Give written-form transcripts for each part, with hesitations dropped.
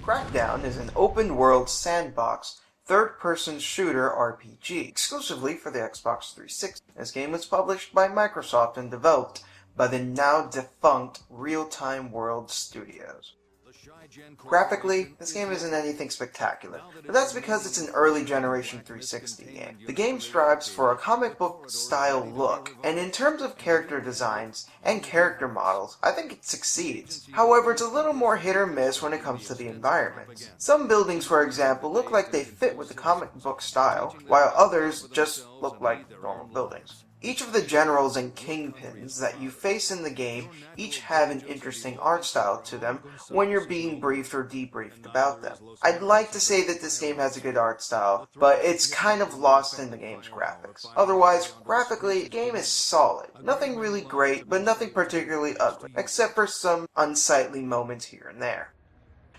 Crackdown is an open-world sandbox, third-person shooter RPG, exclusively for the Xbox 360. This game was published by Microsoft and developed by the now-defunct Real-Time World Studios. Graphically, this game isn't anything spectacular, but that's because it's an early generation 360 game. The game strives for a comic book style look, and in terms of character designs and character models, I think it succeeds. However, it's a little more hit or miss when it comes to the environments. Some buildings, for example, look like they fit with the comic book style, while others just look like normal buildings. Each of the generals and kingpins that you face in the game each have an interesting art style to them when you're being briefed or debriefed about them. I'd like to say that this game has a good art style, but it's kind of lost in the game's graphics. Otherwise, graphically, the game is solid. Nothing really great, but nothing particularly ugly, except for some unsightly moments here and there.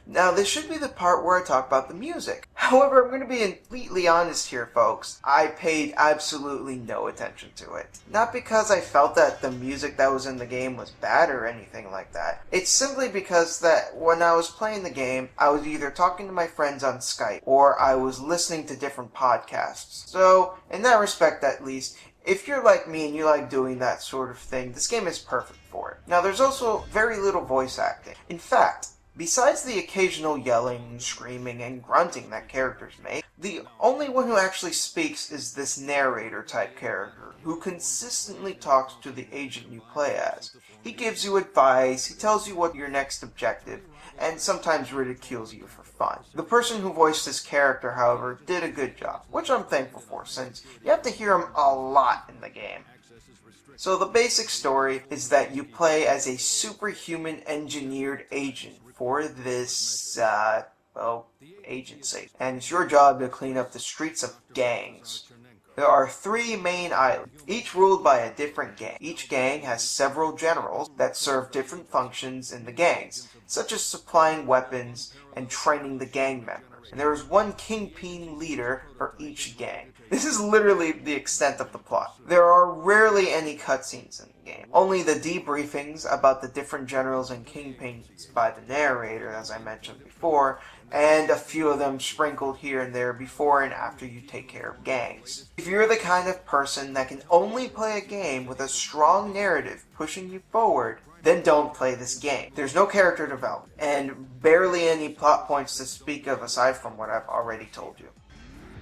Now, this should be the part where I talk about the music. However, I'm going to be completely honest here, folks. I paid absolutely no attention to it. Not because I felt that the music that was in the game was bad or anything like that. It's simply because that when I was playing the game, I was either talking to my friends on Skype or I was listening to different podcasts. So, in that respect at least, if you're like me and you like doing that sort of thing, this game is perfect for it. Now, there's also very little voice acting. In fact, besides the occasional yelling, screaming, and grunting that characters make, the only one who actually speaks is this narrator-type character, who consistently talks to the agent you play as. He gives you advice, he tells you what your next objective, and sometimes ridicules you for fun. The person who voiced this character, however, did a good job, which I'm thankful for, since you have to hear him a lot in the game. So the basic story is that you play as a superhuman engineered agent for this, agency. And it's your job to clean up the streets of gangs. There are 3 main islands, each ruled by a different gang. Each gang has several generals that serve different functions in the gangs, such as supplying weapons and training the gang members. And there is one kingpin leader for each gang. This is literally the extent of the plot. There are rarely any cutscenes in the game. Only the debriefings about the different generals and kingpins by the narrator, as I mentioned before, and a few of them sprinkled here and there before and after you take care of gangs. If you're the kind of person that can only play a game with a strong narrative pushing you forward, then don't play this game. There's no character development, and barely any plot points to speak of aside from what I've already told you.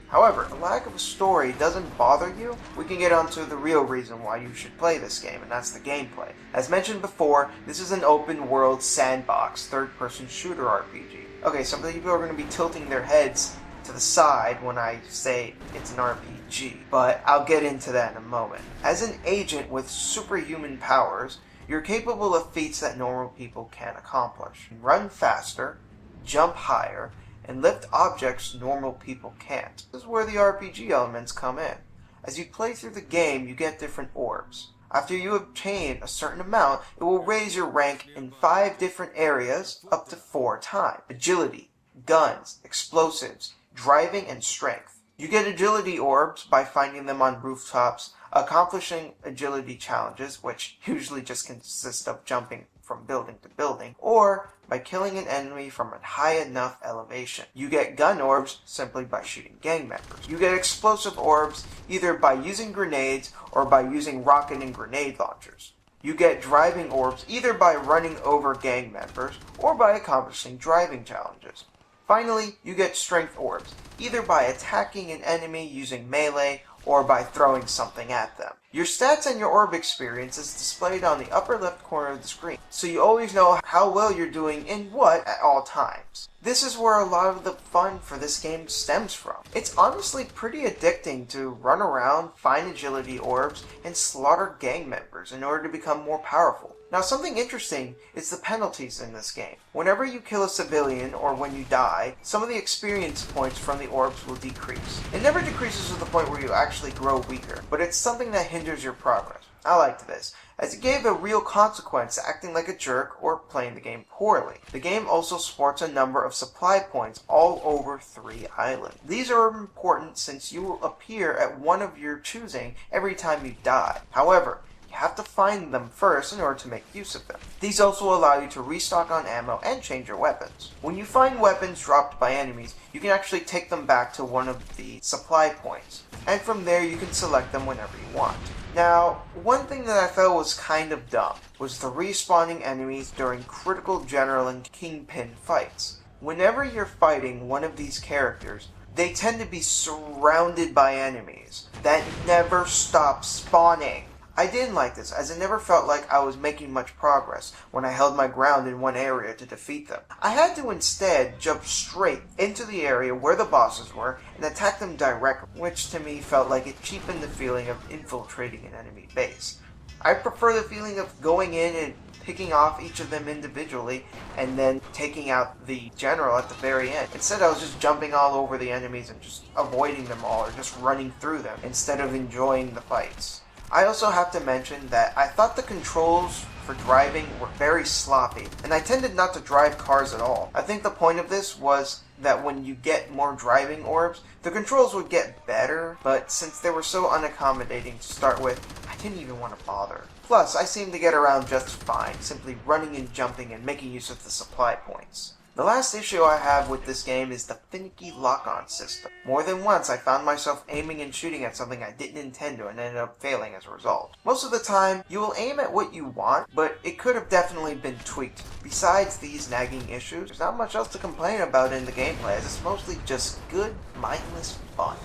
However, the lack of a story doesn't bother you. We can get on to the real reason why you should play this game, and that's the gameplay. As mentioned before, this is an open-world sandbox, third-person shooter RPG. Okay, some people are going to be tilting their heads to the side when I say it's an RPG, but I'll get into that in a moment. As an agent with superhuman powers, you're capable of feats that normal people can't accomplish. Run faster, jump higher, and lift objects normal people can't. This is where the RPG elements come in. As you play through the game, you get different orbs. After you obtain a certain amount, it will raise your rank in 5 different areas up to 4 times. Agility, guns, explosives, driving, and strength. You get agility orbs by finding them on rooftops, accomplishing agility challenges, which usually just consist of jumping from building to building, or by killing an enemy from a high enough elevation. You get gun orbs simply by shooting gang members. You get explosive orbs either by using grenades or by using rocket and grenade launchers. You get driving orbs either by running over gang members or by accomplishing driving challenges. Finally, you get strength orbs, either by attacking an enemy using melee or by throwing something at them. Your stats and your orb experience is displayed on the upper left corner of the screen, so you always know how well you're doing in what at all times. This is where a lot of the fun for this game stems from. It's honestly pretty addicting to run around, find agility orbs, and slaughter gang members in order to become more powerful. Now, something interesting is the penalties in this game. Whenever you kill a civilian or when you die, some of the experience points from the orbs will decrease. It never decreases to the point where you actually grow weaker, but it's something that hinders your progress. I liked this, as it gave a real consequence to acting like a jerk or playing the game poorly. The game also sports a number of supply points all over 3 islands. These are important since you will appear at one of your choosing every time you die. However, you have to find them first in order to make use of them. These also allow you to restock on ammo and change your weapons. When you find weapons dropped by enemies, you can actually take them back to one of the supply points, and from there you can select them whenever you want. Now, one thing that I felt was kind of dumb was the respawning enemies during critical general and kingpin fights. Whenever you're fighting one of these characters, they tend to be surrounded by enemies that never stop spawning. I didn't like this, as it never felt like I was making much progress when I held my ground in one area to defeat them. I had to instead jump straight into the area where the bosses were and attack them directly, which to me felt like it cheapened the feeling of infiltrating an enemy base. I prefer the feeling of going in and picking off each of them individually and then taking out the general at the very end. Instead, I was just jumping all over the enemies and just avoiding them all or just running through them instead of enjoying the fights. I also have to mention that I thought the controls for driving were very sloppy, and I tended not to drive cars at all. I think the point of this was that when you get more driving orbs, the controls would get better, but since they were so unaccommodating to start with, I didn't even want to bother. Plus, I seemed to get around just fine, simply running and jumping and making use of the supply points. The last issue I have with this game is the finicky lock-on system. More than once I found myself aiming and shooting at something I didn't intend to and ended up failing as a result. Most of the time, you will aim at what you want, but it could have definitely been tweaked. Besides these nagging issues, there's not much else to complain about in the gameplay, as it's mostly just good, mindless fun.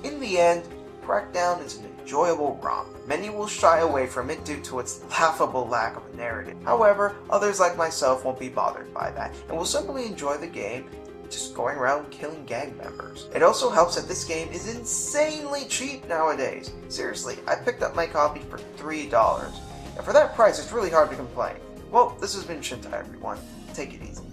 In the end, Crackdown is an enjoyable romp. Many will shy away from it due to its laughable lack of a narrative. However, others like myself won't be bothered by that, and will simply enjoy the game just going around killing gang members. It also helps that this game is insanely cheap nowadays. Seriously, I picked up my copy for $3, and for that price it's really hard to complain. Well, this has been Shintai, everyone. Take it easy.